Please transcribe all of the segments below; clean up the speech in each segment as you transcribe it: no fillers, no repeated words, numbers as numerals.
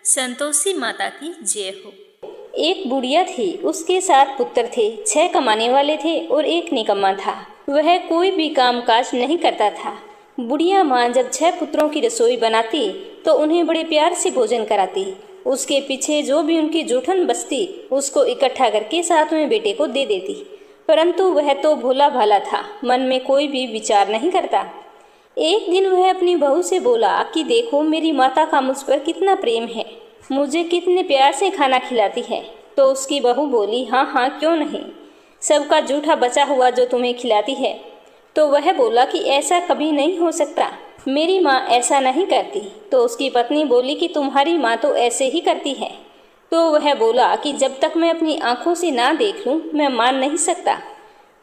संतोषी माता की जय हो। एक बुढ़िया थी, उसके 7 पुत्र थे। 6 कमाने वाले थे और एक निकम्मा था। वह कोई भी काम काज नहीं करता था। बुढ़िया माँ जब 6 पुत्रों की रसोई बनाती तो उन्हें बड़े प्यार से भोजन कराती। उसके पीछे जो भी उनकी जूठन बचती उसको इकट्ठा करके 7वें बेटे को दे देती। परंतु वह तो भोला भाला था, मन में कोई भी विचार नहीं करता। एक दिन वह अपनी बहू से बोला कि देखो, मेरी माता का मुझ पर कितना प्रेम है, मुझे कितने प्यार से खाना खिलाती है। तो उसकी बहू बोली, हाँ हाँ क्यों नहीं, सबका जूठा बचा हुआ जो तुम्हें खिलाती है। तो वह बोला कि ऐसा कभी नहीं हो सकता, मेरी माँ ऐसा नहीं करती। तो उसकी पत्नी बोली कि तुम्हारी माँ तो ऐसे ही करती है। तो वह बोला कि जब तक मैं अपनी आंखों से ना देख लूँ मैं मान नहीं सकता।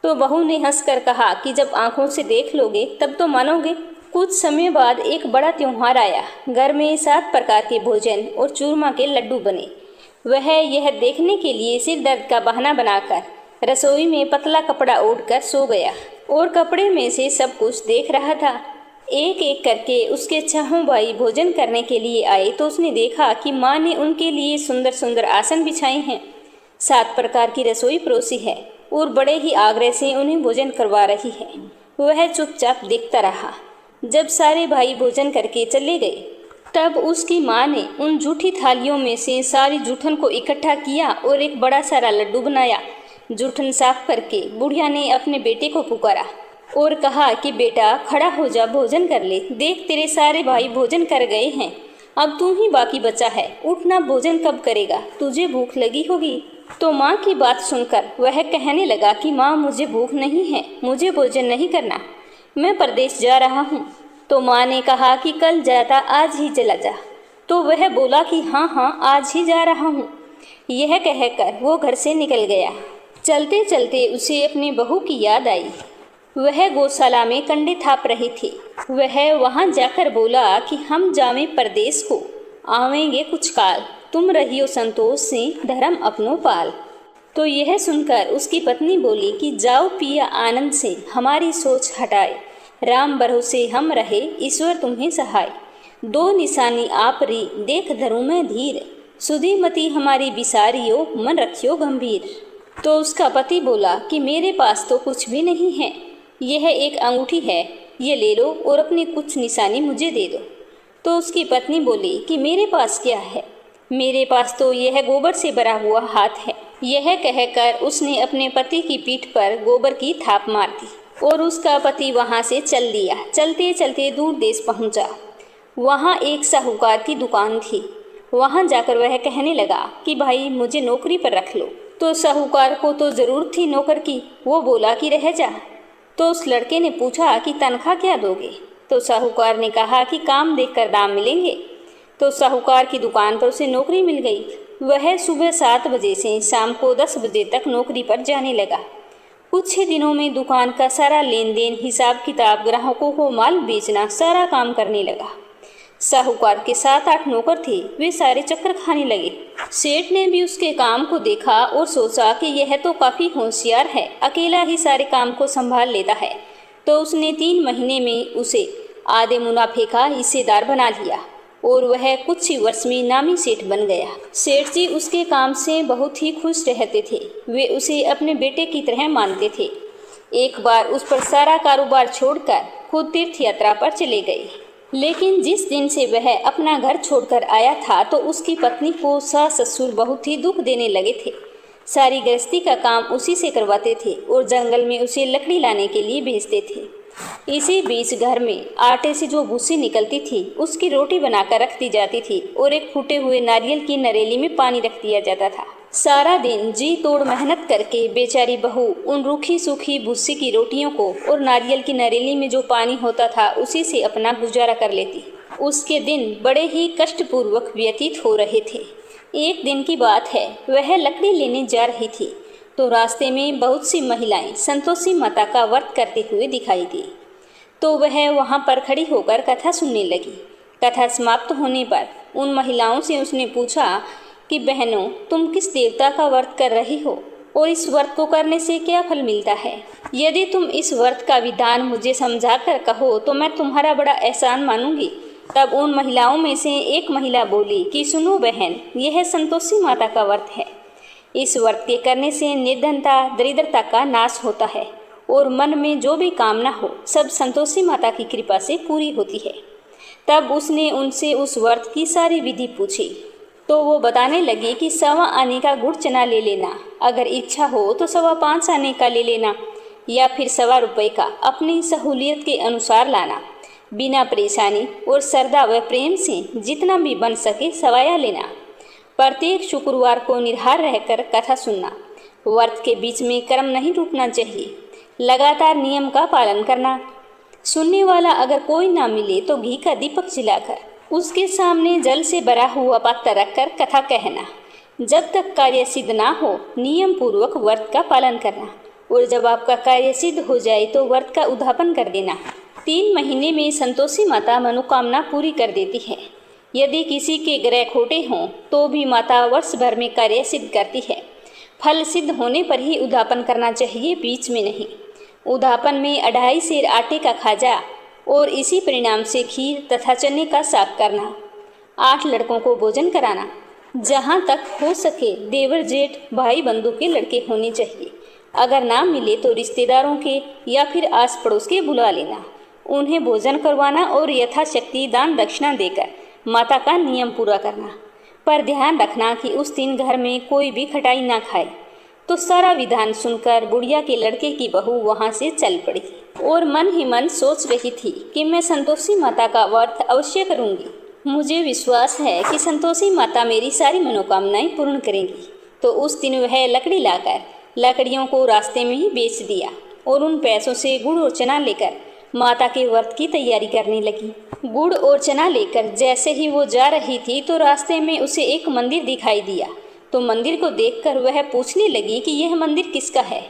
तो बहू ने हंसकर कहा कि जब आंखों से देख लोगे तब तो मानोगे। कुछ समय बाद एक बड़ा त्योहार आया। घर में 7 प्रकार के भोजन और चूरमा के लड्डू बने। वह यह देखने के लिए सिर दर्द का बहाना बनाकर रसोई में पतला कपड़ा ओढ़कर सो गया और कपड़े में से सब कुछ देख रहा था। एक एक करके उसके 6 भाई भोजन करने के लिए आए तो उसने देखा कि माँ ने उनके लिए सुंदर सुंदर आसन बिछाए हैं, 7 प्रकार की रसोई परोसी है और बड़े ही आग्रह से उन्हें भोजन करवा रही है। वह चुपचाप देखता रहा। जब सारे भाई भोजन करके चले गए तब उसकी माँ ने उन जूठी थालियों में से सारी जूठन को इकट्ठा किया और एक बड़ा सारा लड्डू बनाया। जूठन साफ करके बुढ़िया ने अपने बेटे को पुकारा और कहा कि बेटा खड़ा हो जा, भोजन कर ले। देख, तेरे सारे भाई भोजन कर गए हैं, अब तू ही बाकी बचा है। उठना, भोजन कब करेगा, तुझे भूख लगी होगी। तो माँ की बात सुनकर वह कहने लगा कि माँ, मुझे भूख नहीं है, मुझे भोजन नहीं करना, मैं परदेश जा रहा हूँ। तो माँ ने कहा कि कल जाता आज ही चला जा। तो वह बोला कि हाँ हाँ आज ही जा रहा हूँ। यह कहकर वो घर से निकल गया। चलते चलते उसे अपनी बहू की याद आई। वह गौशाला में कंडे थाप रही थी। वह वहाँ जाकर बोला कि हम जावें परदेश को, आवेंगे कुछ काल, तुम रहियो संतोष से धर्म अपनो पाल। तो यह सुनकर उसकी पत्नी बोली कि जाओ पिया आनंद से, हमारी सोच हटाए, राम भरोसे हम रहे, ईश्वर तुम्हें सहाय। 2 निशानी आप री, देख धरूं मैं धीर, सुधी मती हमारी बिसारियो, मन रखियो गंभीर। तो उसका पति बोला कि मेरे पास तो कुछ भी नहीं है, यह एक अंगूठी है, ये ले लो और अपनी कुछ निशानी मुझे दे दो। तो उसकी पत्नी बोली कि मेरे पास क्या है, मेरे पास तो यह गोबर से भरा हुआ हाथ है। यह कहकर उसने अपने पति की पीठ पर गोबर की थाप मार दी और उसका पति वहाँ से चल दिया। चलते चलते दूर देश पहुँचा। वहाँ एक साहूकार की दुकान थी। वहाँ जाकर वह कहने लगा कि भाई मुझे नौकरी पर रख लो। तो साहूकार को तो ज़रूरत थी नौकर की, वो बोला कि रह जा। तो उस लड़के ने पूछा कि तनख्वाह क्या दोगे। तो साहूकार ने कहा कि काम देखकर दाम मिलेंगे। तो साहूकार की दुकान पर उसे नौकरी मिल गई। वह सुबह 7 बजे से शाम को 10 बजे तक नौकरी पर जाने लगा। कुछ ही दिनों में दुकान का सारा लेन देन, हिसाब किताब, ग्राहकों को माल बेचना, सारा काम करने लगा। साहूकार के 7-8 नौकर थे, वे सारे चक्कर खाने लगे। सेठ ने भी उसके काम को देखा और सोचा कि यह तो काफ़ी होशियार है, अकेला ही सारे काम को संभाल लेता है। तो उसने 3 महीने में उसे आधे मुनाफे का हिस्सेदार बना लिया और वह कुछ ही वर्ष में नामी सेठ बन गया। सेठ जी उसके काम से बहुत ही खुश रहते थे। वे उसे अपने बेटे की तरह मानते थे। एक बार उस पर सारा कारोबार छोड़कर खुद तीर्थ यात्रा पर चले गए। लेकिन जिस दिन से वह अपना घर छोड़कर आया था तो उसकी पत्नी को सास ससुर बहुत ही दुख देने लगे थे। सारी गृहस्थी का काम उसी से करवाते थे और जंगल में उसे लकड़ी लाने के लिए भेजते थे। इसी बीच घर में आटे से जो भूसी निकलती थी उसकी रोटी बनाकर रख दी जाती थी और एक फूटे हुए नारियल की नरेली में पानी रख दिया जाता था। सारा दिन जी तोड़ मेहनत करके बेचारी बहू उन रूखी सूखी भूसी की रोटियों को और नारियल की नरेली में जो पानी होता था उसी से अपना गुजारा कर लेती। उसके दिन बड़े ही कष्टपूर्वक व्यतीत हो रहे थे। एक दिन की बात है, वह लकड़ी लेने जा रही थी तो रास्ते में बहुत सी महिलाएं संतोषी माता का व्रत करते हुए दिखाई दी। तो वह वहां पर खड़ी होकर कथा सुनने लगी। कथा समाप्त होने पर उन महिलाओं से उसने पूछा कि बहनों, तुम किस देवता का व्रत कर रही हो और इस व्रत को करने से क्या फल मिलता है? यदि तुम इस व्रत का विधान मुझे समझा कर कहो तो मैं तुम्हारा बड़ा एहसान मानूंगी। तब उन महिलाओं में से एक महिला बोली कि सुनो बहन, यह संतोषी माता का व्रत है। इस व्रत के करने से निर्धनता दरिद्रता का नाश होता है और मन में जो भी कामना हो सब संतोषी माता की कृपा से पूरी होती है। तब उसने उनसे उस व्रत की सारी विधि पूछी तो वो बताने लगी कि 1.25 आने का गुड़ चना ले लेना, अगर इच्छा हो तो 5.25 आने का ले लेना या फिर 1.25 रुपये का अपनी सहूलियत के अनुसार लाना। बिना परेशानी और श्रद्धा व प्रेम से जितना भी बन सके सवाया लेना। प्रत्येक शुक्रवार को निराहार रहकर कथा सुनना। व्रत के बीच में कर्म नहीं रुकना चाहिए। लगातार नियम का पालन करना। सुनने वाला अगर कोई ना मिले तो घी का दीपक जलाकर उसके सामने जल से भरा हुआ पात्र रखकर कथा कहना। जब तक कार्य सिद्ध ना हो नियम पूर्वक व्रत का पालन करना और जब आपका कार्य सिद्ध हो जाए तो व्रत का उद्यापन कर देना। 3 महीने में संतोषी माता मनोकामना पूरी कर देती है। यदि किसी के ग्रह खोटे हों तो भी माता वर्ष भर में कार्य सिद्ध करती है। फल सिद्ध होने पर ही उद्यापन करना चाहिए, बीच में नहीं। उद्यापन में 2.5 सेर आटे का खाजा और इसी परिणाम से खीर तथा चने का साग करना। 8 लड़कों को भोजन कराना। जहाँ तक हो सके देवर जेठ भाई बंधु के लड़के होने चाहिए। अगर ना मिले तो रिश्तेदारों के या फिर आस पड़ोस के बुला लेना। उन्हें भोजन करवाना और यथाशक्ति दान दक्षिणा देकर माता का नियम पूरा करना। पर ध्यान रखना कि उस दिन घर में कोई भी खटाई ना खाए। तो सारा विधान सुनकर बुढ़िया के लड़के की बहू वहाँ से चल पड़ी और मन ही मन सोच रही थी कि मैं संतोषी माता का व्रत अवश्य करूँगी। मुझे विश्वास है कि संतोषी माता मेरी सारी मनोकामनाएं पूर्ण करेंगी। तो उस दिन वह लकड़ी लाकर लकड़ियों को रास्ते में ही बेच दिया और उन पैसों से गुड़ और चना लेकर माता के व्रत की तैयारी करने लगी। गुड़ और चना लेकर जैसे ही वो जा रही थी तो रास्ते में उसे एक मंदिर दिखाई दिया। तो मंदिर को देखकर वह पूछने लगी कि यह मंदिर किसका है।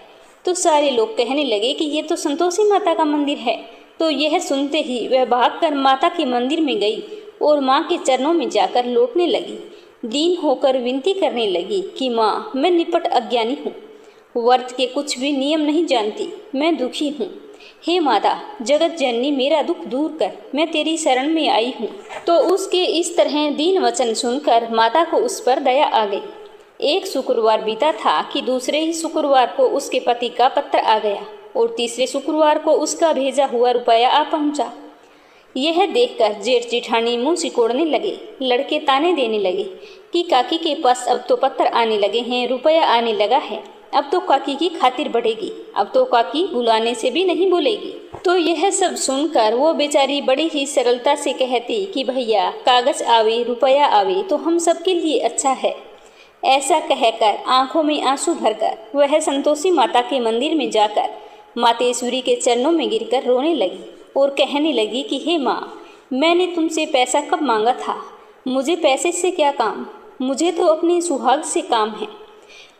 तो सारे लोग कहने लगे कि ये तो संतोषी माता का मंदिर है। तो यह सुनते ही वह भागकर माता के मंदिर में गई और माँ के चरणों में जाकर लौटने लगी। दीन होकर विनती करने लगी कि माँ, मैं निपट अज्ञानी हूँ, व्रत के कुछ भी नियम नहीं जानती, मैं दुखी हूँ। हे माता जगत जननी, मेरा दुख दूर कर, मैं तेरी शरण में आई हूँ। तो उसके इस तरह दीन वचन सुनकर माता को उस पर दया आ गई। एक शुक्रवार बीता था कि दूसरे ही शुक्रवार को उसके पति का पत्र आ गया और तीसरे शुक्रवार को उसका भेजा हुआ रुपया आ पहुंचा। यह देखकर जेठ जेठानी मुंह सिकोड़ने लगे। लड़के ताने देने लगे कि काकी के पास अब तो पत्र आने लगे हैं, रुपया आने लगा है, अब तो काकी की खातिर बढ़ेगी, अब तो काकी बुलाने से भी नहीं बोलेगी। तो यह सब सुनकर वो बेचारी बड़ी ही सरलता से कहती कि भैया कागज आवे रुपया आवे तो हम सबके लिए अच्छा है। ऐसा कहकर आंखों में आंसू भरकर वह संतोषी माता के मंदिर में जाकर मातेश्वरी के चरणों में गिरकर रोने लगी और कहने लगी कि हे माँ, मैंने तुमसे पैसा कब मांगा था? मुझे पैसे से क्या काम, मुझे तो अपने सुहाग से काम है।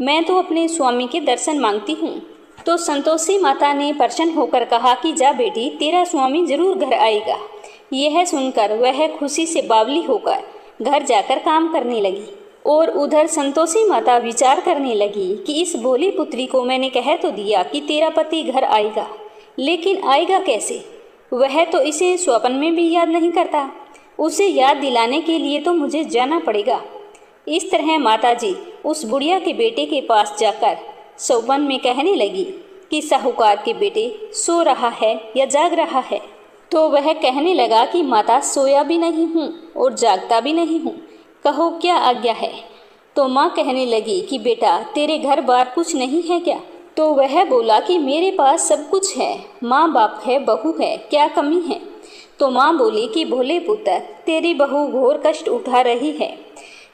मैं तो अपने स्वामी के दर्शन मांगती हूँ। तो संतोषी माता ने प्रसन्न होकर कहा कि जा बेटी, तेरा स्वामी जरूर घर आएगा। यह सुनकर वह खुशी से बावली होकर घर जाकर काम करने लगी और उधर संतोषी माता विचार करने लगी कि इस भोली पुत्री को मैंने कह तो दिया कि तेरा पति घर आएगा, लेकिन आएगा कैसे? वह तो इसे स्वप्न में भी याद नहीं करता। उसे याद दिलाने के लिए तो मुझे जाना पड़ेगा। इस तरह माताजी उस बुढ़िया के बेटे के पास जाकर स्वप्न में कहने लगी कि साहूकार के बेटे सो रहा है या जाग रहा है। तो वह कहने लगा कि माता, सोया भी नहीं हूँ और जागता भी नहीं हूँ, कहो क्या आज्ञा है। तो माँ कहने लगी कि बेटा, तेरे घर बार कुछ नहीं है क्या? तो वह बोला कि मेरे पास सब कुछ है, माँ बाप है, बहू है, क्या कमी है? तो माँ बोली कि भोले पुत्र, तेरी बहू घोर कष्ट उठा रही है।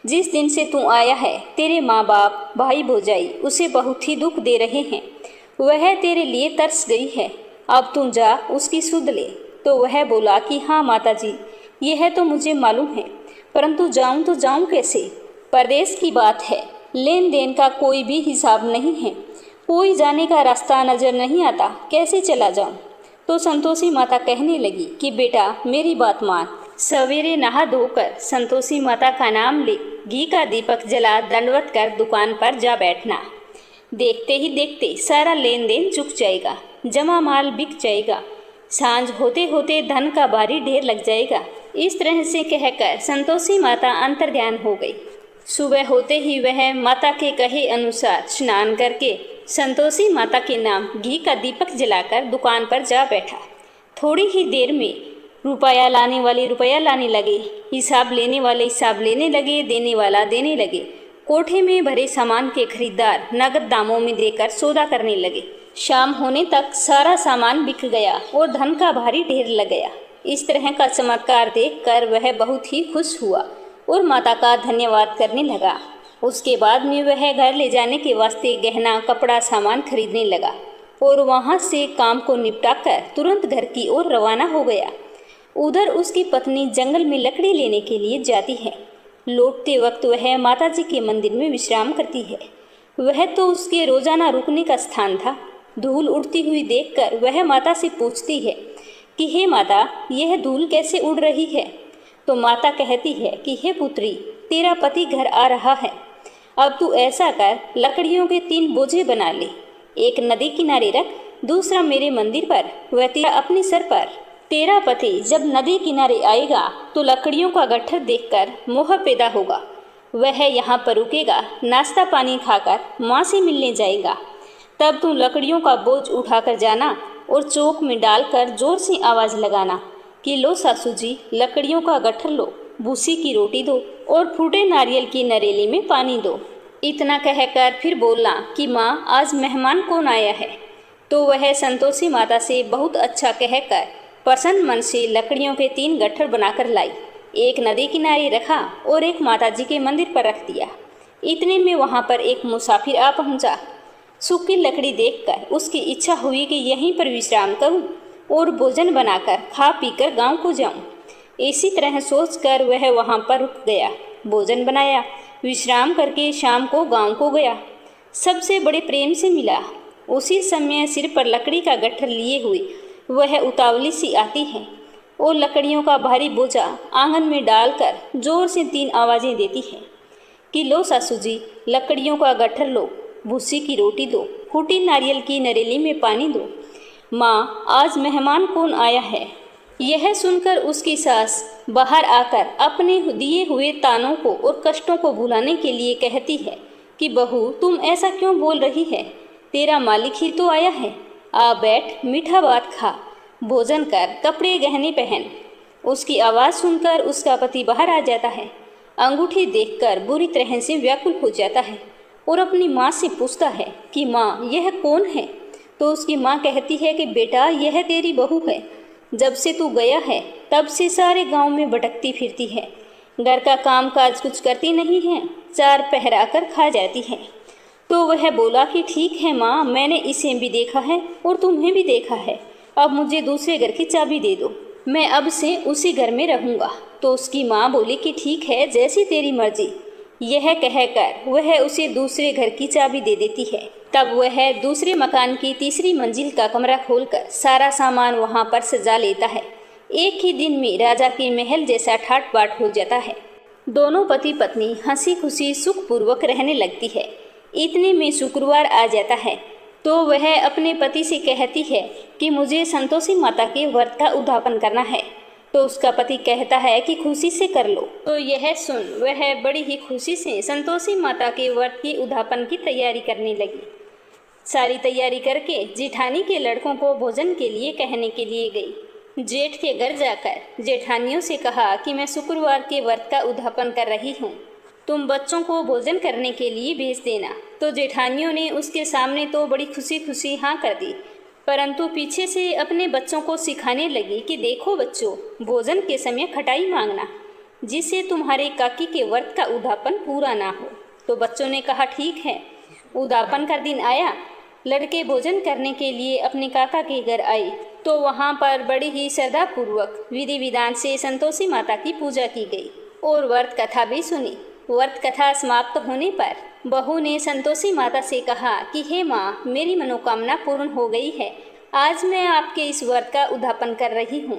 जिस दिन से तू आया है तेरे माँ बाप भाई भौजाई उसे बहुत ही दुख दे रहे हैं। वह तेरे लिए तरस गई है, अब तू जा उसकी सुध ले। तो वह बोला कि हाँ माताजी, यह तो मुझे मालूम है, परंतु जाऊं तो जाऊं कैसे? परदेश की बात है, लेन देन का कोई भी हिसाब नहीं है, कोई जाने का रास्ता नजर नहीं आता, कैसे चला जाऊं? तो संतोषी माता कहने लगी कि बेटा मेरी बात मान, सवेरे नहा धोकर संतोषी माता का नाम ले, घी का दीपक जला दंडवत कर दुकान पर जा बैठना। देखते ही देखते सारा लेन देन चुक जाएगा, जमा माल बिक जाएगा, सांझ होते होते धन का भारी ढेर लग जाएगा। इस तरह से कहकर संतोषी माता अंतर्ध्यान हो गई। सुबह होते ही वह माता के कहे अनुसार स्नान करके संतोषी माता के नाम घी का दीपक जलाकर दुकान पर जा बैठा। थोड़ी ही देर में रुपया लाने वाले रुपया लाने लगे, हिसाब लेने वाले हिसाब लेने लगे, देने वाला देने लगे। कोठे में भरे सामान के खरीदार नगद दामों में देकर सौदा करने लगे। शाम होने तक सारा सामान बिक गया और धन का भारी ढेर लग गया। इस तरह का चमत्कार देखकर वह बहुत ही खुश हुआ और माता का धन्यवाद करने लगा। उसके बाद में वह घर ले जाने के वास्ते गहना कपड़ा सामान खरीदने लगा और वहाँ से काम को निपटाकर तुरंत घर की ओर रवाना हो गया। उधर उसकी पत्नी जंगल में लकड़ी लेने के लिए जाती है। लौटते वक्त वह माताजी के मंदिर में विश्राम करती है। वह तो उसके रोजाना रुकने का स्थान था। धूल उड़ती हुई देखकर वह माता से पूछती है कि हे माता, यह धूल कैसे उड़ रही है? तो माता कहती है कि हे पुत्री, तेरा पति घर आ रहा है। अब तू ऐसा कर, लकड़ियों के 3 बोझे बना ले। एक नदी किनारे रख, दूसरा मेरे मंदिर पर, वह तेरा अपने सर पर। तेरा पति जब नदी किनारे आएगा तो लकड़ियों का गट्ठर देखकर मोह पैदा होगा। वह यहाँ पर रुकेगा, नाश्ता पानी खाकर माँ से मिलने जाएगा। तब तू लकड़ियों का बोझ उठाकर जाना और चौक में डालकर जोर से आवाज़ लगाना कि लो सासू जी, लकड़ियों का गट्ठर लो, भूसी की रोटी दो और फूटे नारियल की नरेली में पानी दो। इतना कहकर फिर बोलना कि माँ, आज मेहमान कौन आया है? तो वह संतोषी माता से बहुत अच्छा कहकर प्रसन्न मन से लकड़ियों के 3 गट्ठर बनाकर लाई। एक नदी किनारे रखा और एक माताजी के मंदिर पर रख दिया। इतने में वहाँ पर एक मुसाफिर आ पहुँचा। सूखी लकड़ी देखकर उसकी इच्छा हुई कि यहीं पर विश्राम करूं और भोजन बनाकर खा पीकर गांव को जाऊं। इसी तरह सोचकर वह वहां पर रुक गया, भोजन बनाया, विश्राम करके शाम को गांव को गया। सबसे बड़े प्रेम से मिला। उसी समय सिर पर लकड़ी का गट्ठर लिए हुए वह उतावली सी आती है और लकड़ियों का भारी बोझा आंगन में डालकर जोर से 3 आवाज़ें देती है कि लो सासू जी, लकड़ियों का गट्ठर लो, भूसी की रोटी दो, फूटी नारियल की नरेली में पानी दो। माँ, आज मेहमान कौन आया है? यह सुनकर उसकी सास बाहर आकर अपने दिए हुए तानों को और कष्टों को भुलाने के लिए कहती है कि बहू, तुम ऐसा क्यों बोल रही है? तेरा मालिक ही तो आया है। आ बैठ, मीठा बात खा, भोजन कर, कपड़े गहने पहन। उसकी आवाज़ सुनकर उसका पति बाहर आ जाता है। अंगूठी देखकर बुरी तरह से व्याकुल हो जाता है और अपनी माँ से पूछता है कि माँ, यह कौन है? तो उसकी माँ कहती है कि बेटा, यह तेरी बहू है। जब से तू गया है तब से सारे गांव में भटकती फिरती है, घर का काम काज कुछ करती नहीं है, 4 पहरा कर खा जाती है। तो वह बोला कि ठीक है माँ, मैंने इसे भी देखा है और तुम्हें भी देखा है। अब मुझे दूसरे घर की चाबी दे दो, मैं अब से उसी घर में रहूँगा। तो उसकी माँ बोली कि ठीक है, जैसी तेरी मर्जी। यह कहकर वह उसे दूसरे घर की चाबी दे देती है। तब वह दूसरे मकान की 3री मंजिल का कमरा खोलकर सारा सामान वहाँ पर सजा लेता है। एक ही दिन में राजा के महल जैसा ठाट बाट हो जाता है। दोनों पति पत्नी हंसी खुशी सुखपूर्वक रहने लगती है। इतने में शुक्रवार आ जाता है तो वह अपने पति से कहती है कि मुझे संतोषी माता के व्रत का उद्यापन करना है। तो उसका पति कहता है कि खुशी से कर लो। तो यह सुन वह बड़ी ही खुशी से संतोषी माता के व्रत के उद्यापन की तैयारी करने लगी। सारी तैयारी करके जेठानी के लड़कों को भोजन के लिए कहने के लिए गई। जेठ के घर जाकर जेठानियों से कहा कि मैं शुक्रवार के व्रत का उद्यापन कर रही हूँ, तुम बच्चों को भोजन करने के लिए भेज देना। तो जेठानियों ने उसके सामने तो बड़ी खुशी खुशी हाँ कर दी, परंतु पीछे से अपने बच्चों को सिखाने लगी कि देखो बच्चों, भोजन के समय खटाई मांगना, जिससे तुम्हारे काकी के व्रत का उद्यापन पूरा ना हो। तो बच्चों ने कहा ठीक है। उद्यापन का दिन आया। लड़के भोजन करने के लिए अपने काका के घर आए तो वहाँ पर बड़ी ही श्रद्धापूर्वक विधि विधान से संतोषी माता की पूजा की गई और व्रत कथा भी सुनी। व्रत कथा समाप्त होने पर बहू ने संतोषी माता से कहा कि हे माँ, मेरी मनोकामना पूर्ण हो गई है। आज मैं आपके इस व्रत का उद्यापन कर रही हूँ।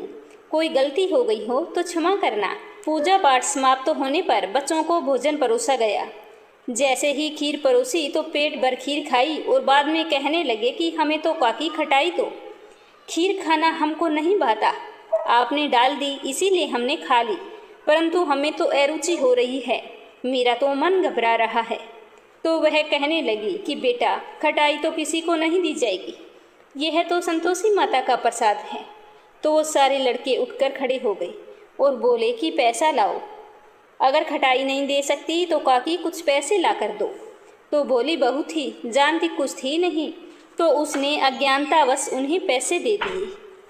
कोई गलती हो गई हो तो क्षमा करना। पूजा पाठ समाप्त होने पर बच्चों को भोजन परोसा गया। जैसे ही खीर परोसी तो पेट भर खीर खाई और बाद में कहने लगे कि हमें तो काकी खटाई दो, खीर खाना हमको नहीं भाता। आपने डाल दी इसीलिए हमने खा ली, परंतु हमें तो अरुचि हो रही है, मेरा तो मन घबरा रहा है। तो वह कहने लगी कि बेटा, खटाई तो किसी को नहीं दी जाएगी, यह तो संतोषी माता का प्रसाद है। तो वो सारे लड़के उठकर खड़े हो गए और बोले कि पैसा लाओ, अगर खटाई नहीं दे सकती तो काकी कुछ पैसे ला कर दो। तो बोली बहू थी, जानती कुछ थी नहीं, तो उसने अज्ञानतावश उन्हें पैसे दे दिए।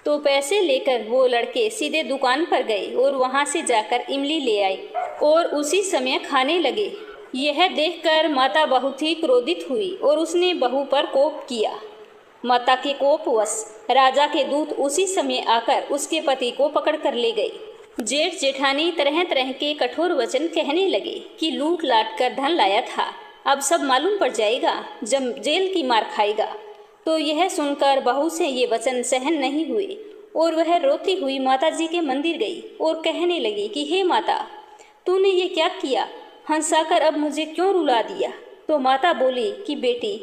तो पैसे लेकर वो लड़के सीधे दुकान पर गए और वहाँ से जाकर इमली ले आए और उसी समय खाने लगे। यह देखकर माता बहुत ही क्रोधित हुई और उसने बहू पर कोप किया। माता के कोपवश राजा के दूत उसी समय आकर उसके पति को पकड़ कर ले गए। जेठ जेठानी तरह तरह के कठोर वचन कहने लगे कि लूट लाट कर धन लाया था, अब सब मालूम पड़ जाएगा, जब जेल की मार खाएगा। तो यह सुनकर बहू से ये वचन सहन नहीं हुए और वह रोती हुई माता जी के मंदिर गई और कहने लगी कि हे माता, तूने ये क्या किया, हंसाकर अब मुझे क्यों रुला दिया। तो माता बोली कि बेटी,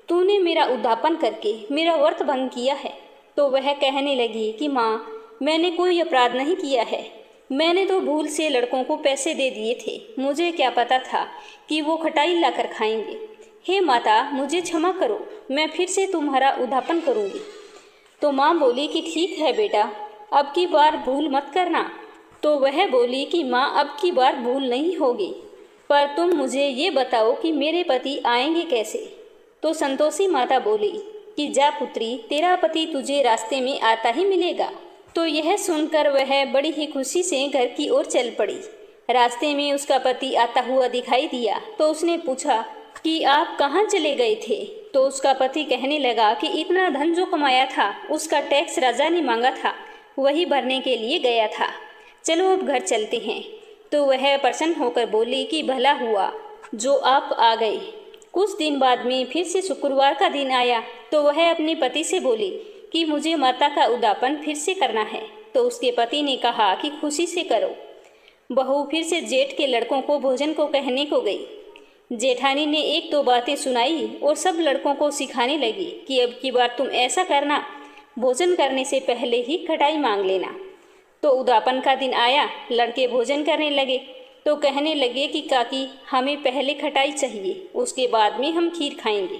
तूने मेरा उद्धापन करके मेरा व्रत भंग किया है। तो वह कहने लगी कि माँ, मैंने कोई अपराध नहीं किया है, मैंने तो भूल से लड़कों को पैसे दे दिए थे, मुझे क्या पता था कि वो खटाई लाकर खाएंगे। हे माता, मुझे क्षमा करो, मैं फिर से तुम्हारा उद्धापन करूँगी। तो माँ बोली कि ठीक है बेटा, अब की बार भूल मत करना। तो वह बोली कि माँ, अब की बार भूल नहीं होगी, पर तुम मुझे ये बताओ कि मेरे पति आएंगे कैसे। तो संतोषी माता बोली कि जा पुत्री, तेरा पति तुझे रास्ते में आता ही मिलेगा। तो यह सुनकर वह बड़ी ही खुशी से घर की ओर चल पड़ी। रास्ते में उसका पति आता हुआ दिखाई दिया तो उसने पूछा कि आप कहाँ चले गए थे। तो उसका पति कहने लगा कि इतना धन जो कमाया था उसका टैक्स राजा ने मांगा था, वही भरने के लिए गया था, चलो अब घर चलते हैं। तो वह प्रसन्न होकर बोली कि भला हुआ जो आप आ गए। कुछ दिन बाद में फिर से शुक्रवार का दिन आया तो वह अपने पति से बोली कि मुझे माता का उद्धापन फिर से करना है। तो उसके पति ने कहा कि खुशी से करो। बहू फिर से जेठ के लड़कों को भोजन को कहने को गई। जेठानी ने एक दो बातें सुनाई और सब लड़कों को सिखाने लगी कि अब की बार तुम ऐसा करना, भोजन करने से पहले ही खटाई मांग लेना। तो उद्धापन का दिन आया, लड़के भोजन करने लगे तो कहने लगे कि काकी, हमें पहले खटाई चाहिए, उसके बाद में हम खीर खाएंगे,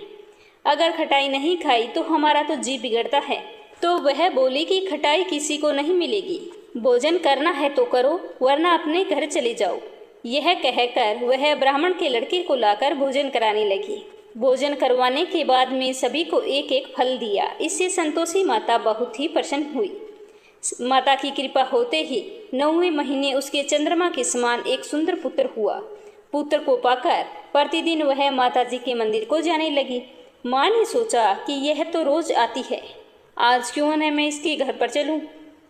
अगर खटाई नहीं खाई तो हमारा तो जी बिगड़ता है। तो वह बोली कि खटाई किसी को नहीं मिलेगी, भोजन करना है तो करो, वरना अपने घर चले जाओ। यह कहकर वह ब्राह्मण के लड़के को लाकर भोजन कराने लगी। भोजन करवाने के बाद में सभी को एक एक फल दिया। इससे संतोषी माता बहुत ही प्रसन्न हुई। माता की कृपा होते ही 9वें महीने उसके चंद्रमा के समान एक सुंदर पुत्र हुआ। पुत्र को पाकर प्रतिदिन वह माता जी के मंदिर को जाने लगी। माँ ने सोचा कि यह तो रोज आती है, आज क्यों न मैं इसके घर पर चलूं।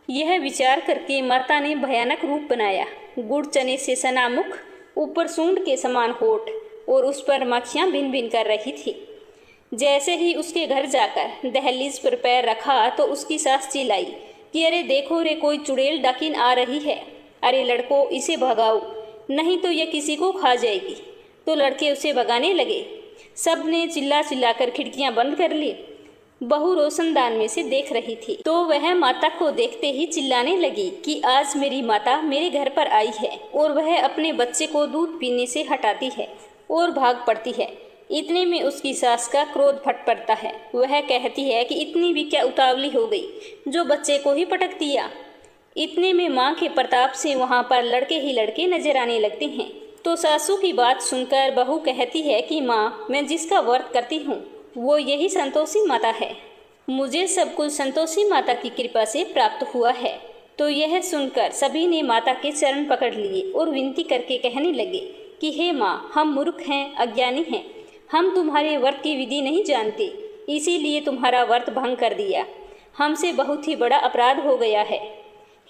यह विचार करके माता ने भयानक रूप बनाया। गुड़ चने से सना मुख, ऊपर सूंड के समान होठ और उस पर मक्खियाँ भिन भिन कर रही थी। जैसे ही उसके घर जाकर दहलीज पर पैर रखा तो उसकी सास चिल्लाई कि अरे देखो रे, कोई चुड़ैल डाकिन आ रही है, अरे लड़को इसे भगाओ, नहीं तो यह किसी को खा जाएगी। तो लड़के उसे भगाने लगे। सब ने चिल्ला चिल्लाकर खिड़कियां बंद कर ली। बहू रोशनदान में से देख रही थी तो वह माता को देखते ही चिल्लाने लगी कि आज मेरी माता मेरे घर पर आई है और वह अपने बच्चे को दूध पीने से हटाती है और भाग पड़ती है। इतने में उसकी सास का क्रोध फट पड़ता है। वह कहती है कि इतनी भी क्या उतावली हो गई जो बच्चे को ही पटक दिया। इतने में माँ के प्रताप से वहाँ पर लड़के ही लड़के नजर आने लगते हैं। तो सासू की बात सुनकर बहू कहती है कि माँ, मैं जिसका व्रत करती हूँ वो यही संतोषी माता है, मुझे सब कुछ संतोषी माता की कृपा से प्राप्त हुआ है। तो यह सुनकर सभी ने माता के चरण पकड़ लिए और विनती करके कहने लगे कि हे माँ, हम मूर्ख हैं, अज्ञानी हैं, हम तुम्हारे व्रत की विधि नहीं जानते, इसीलिए तुम्हारा व्रत भंग कर दिया, हमसे बहुत ही बड़ा अपराध हो गया है।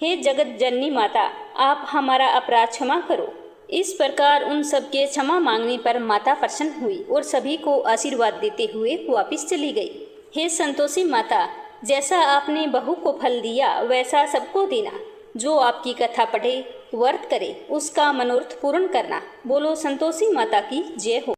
हे जगत जननी माता, आप हमारा अपराध क्षमा करो। इस प्रकार उन सबके क्षमा मांगने पर माता प्रसन्न हुई और सभी को आशीर्वाद देते हुए वापस चली गई। हे संतोषी माता, जैसा आपने बहू को फल दिया वैसा सबको देना। जो आपकी कथा पढ़े, व्रत करे, उसका मनोरथ पूर्ण करना। बोलो संतोषी माता की जय हो।